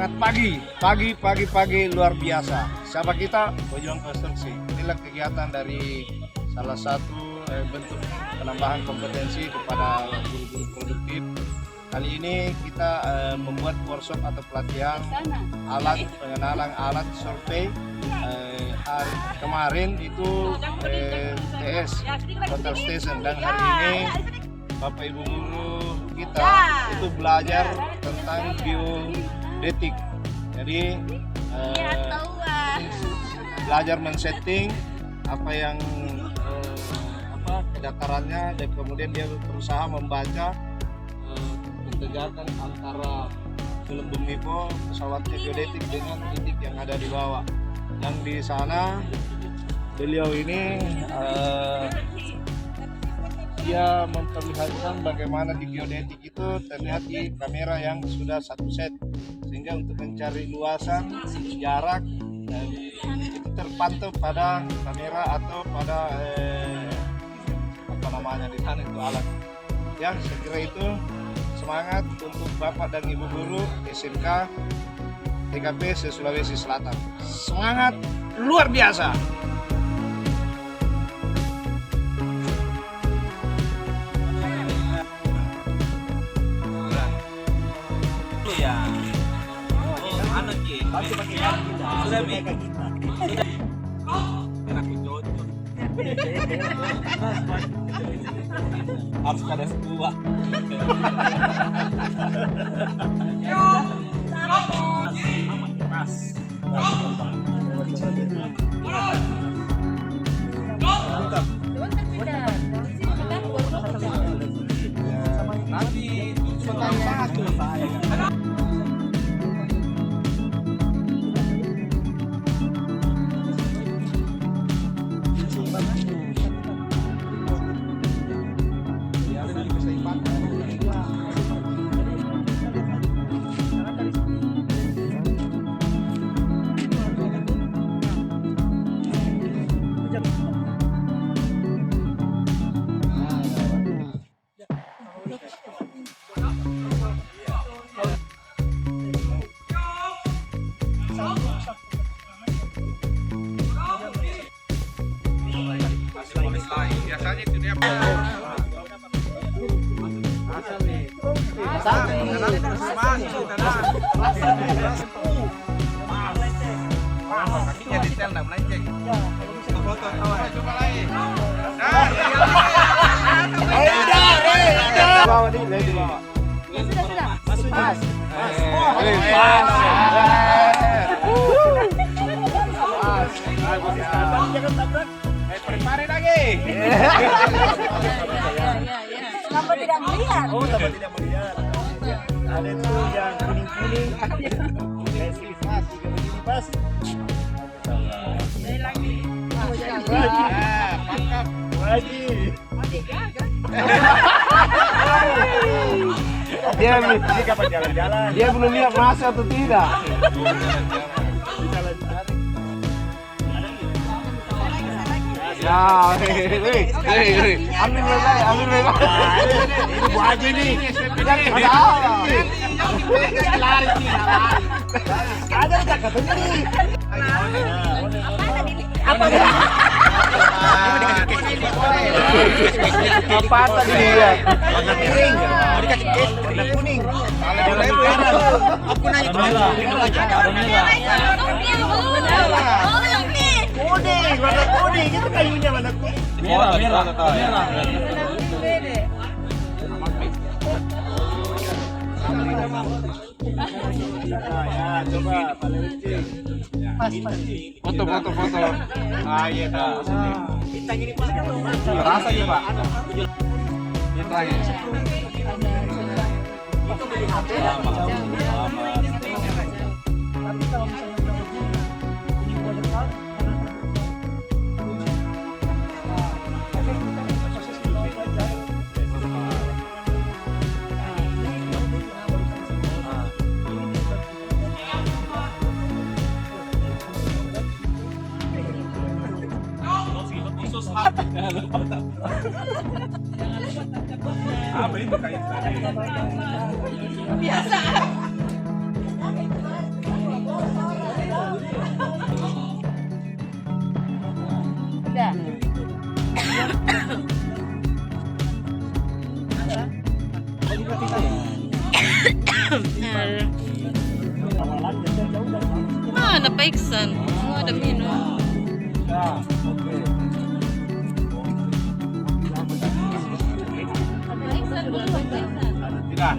Semangat pagi luar biasa. Siapa kita? Pejuang Konstruksi. Inilah kegiatan dari salah satu bentuk penambahan kompetensi kepada guru-guru produktif. Kali ini kita membuat workshop atau pelatihan alat pengenalan alat survei. Kemarin itu TS Total Station, dan hari ini Bapak Ibu guru kita itu belajar tentang geodetik. Jadi belajar men-setting apa yang kedatarannya, dan kemudian dia berusaha membaca ketegangan antara gelembung pipo pesawatnya geodetik dengan titik yang ada di bawah. Yang di sana beliau ini dia memperlihatkan bagaimana di geodetik itu terlihat di kamera yang sudah satu set, sehingga untuk mencari luasan, jarak, itu terpantau pada kamera atau pada di sana itu alat. Ya, saya kira itu semangat untuk Bapak dan Ibu guru SMK TKP Sulawesi Selatan. Semangat luar biasa. Harus pada semua. Biasanya itu dia kakinya detail enggak melenceng. Foto kawan. Coba lagi. Bawa di bawah. Sudah. Mas. Jangan tabrak. Prepare lagi. Kenapa tidak melihat? Oh, tapi tidak melihat. Ada itu yang kuning-kuning. Pas, begini pas. Lagi. Pangkap lagi. Dia kapan jalan-jalan? Dia belum lihat masa atau tidak. Ya, ambil bebas. Ini Bu Haji nih. Ada katanya nih. Apa tadi dia? Warna piring. Dikasih warna kuning. Aku nanya kuning, warna kuning, itu kayunya warna kuning. Merah. Ya, coba foto. Ah, iya dah. Kita gini Pak. Rasa ya, Pak. Kita lagi. Itu beli HP. Tapi kalau misalnya ini buat depan Apa itu kayak biasa. Ah, napaiksan. Oh, ada minum. Napaiksan dulu, napaiksan. Tidak.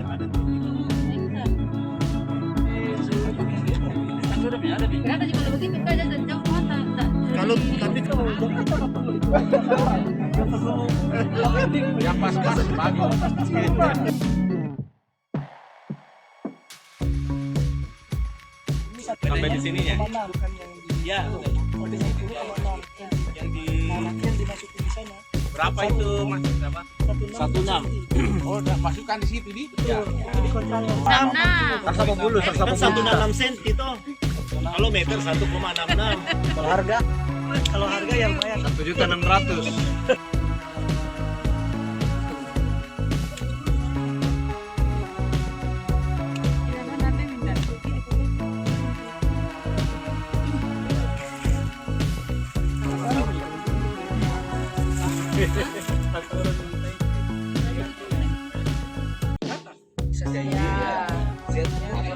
Kenapa sih kalau begitu kan ada jauh mata? Kalau tapi yang pas-pas bagus. Sampai di sininya. Bukan yang di yang di dimasukin di sana. Berapa itu Mas? Berapa? 16. Oh, udah masukkan di situ di. Ya. Sama bulu, 166 sen itu. Kalau meter 1,66. Kalau harga yang bayar 1.600.000.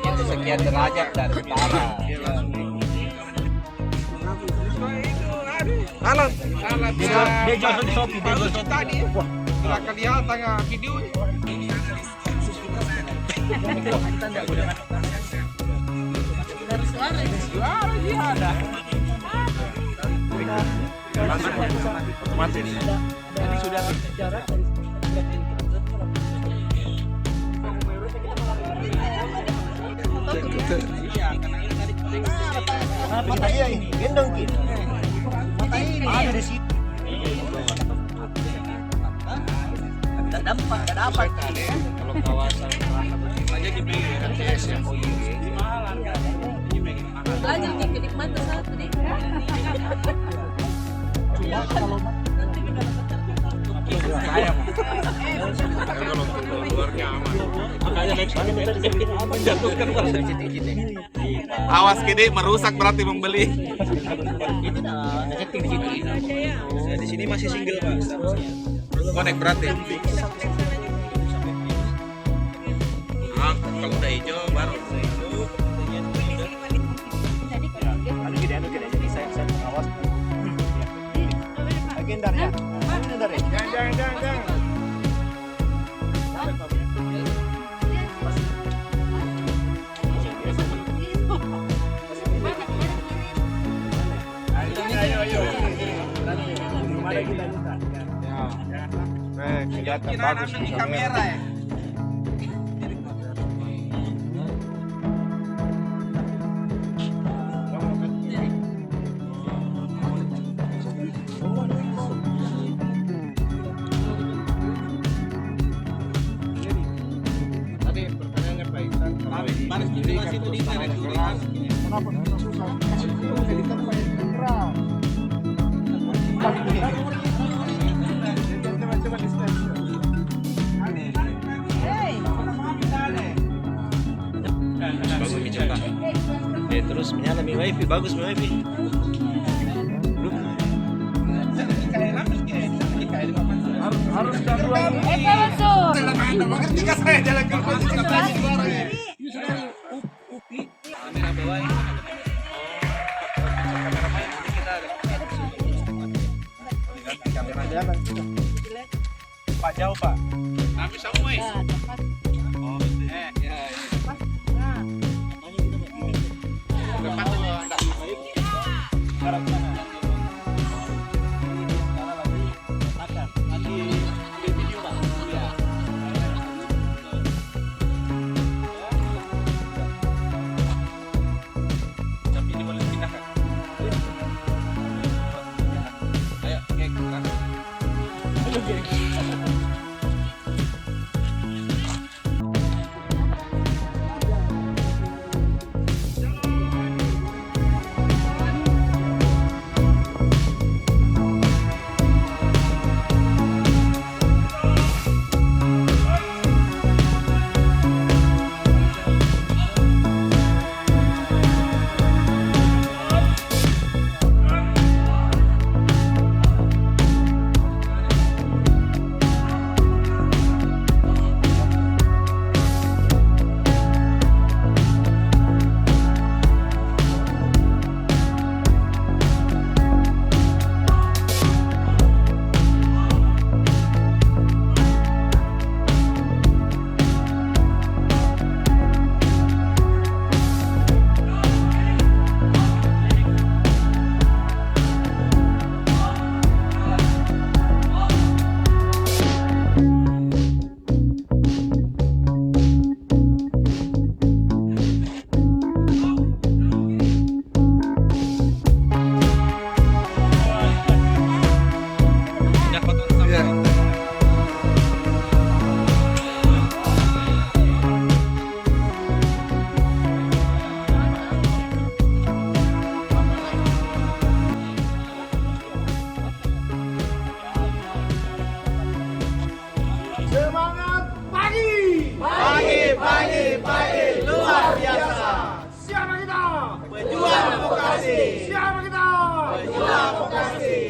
Itu sekian derajat dari utara. Alat dia jual di Shopee, dia jual tadi. Silakan lihat tangga video. Suara dia ada. Otomatis. Jadi sudah jarak dari mata iya ini, gendong gitu. Mata ini ada di situ. Tidak dampak, tidak dapat. Kalau kawasan aja di RTS ya. Belajar nih kenikmatan satu nih. Ya, kalau Kalau untuk luarnya aman. makanya naik sana menjatuhkan Awas gede merusak berarti membeli. itu dah setting di situ. Di sini masih single Pak. Connect berarti. Ah, kalau udah hijau baru. Jadi saya awas. Agenda ya. Agenda ya. Jangan. Ayo. Mana kita buka? Kelihatan bagus di kamera ya. Tadi pertanyaannya Pak Iksan, Kenapa susah? Kasih dulu editor Pak Indra. Coba di step. Bagus dicoba. Terus menyala mi wifi, bagus mi wifi. Harus gangguan. Masuk. Ketika saya jalan ke Pak jauh Pak. Tapi semua Ya, tepat. ya. Nah, Tapi ini boleh dipindahkan. Ayo, gerak. Semangat pagi. Pagi luar biasa. Siapa kita? Pejuang demokrasi. Siapa kita? Pejuang demokrasi.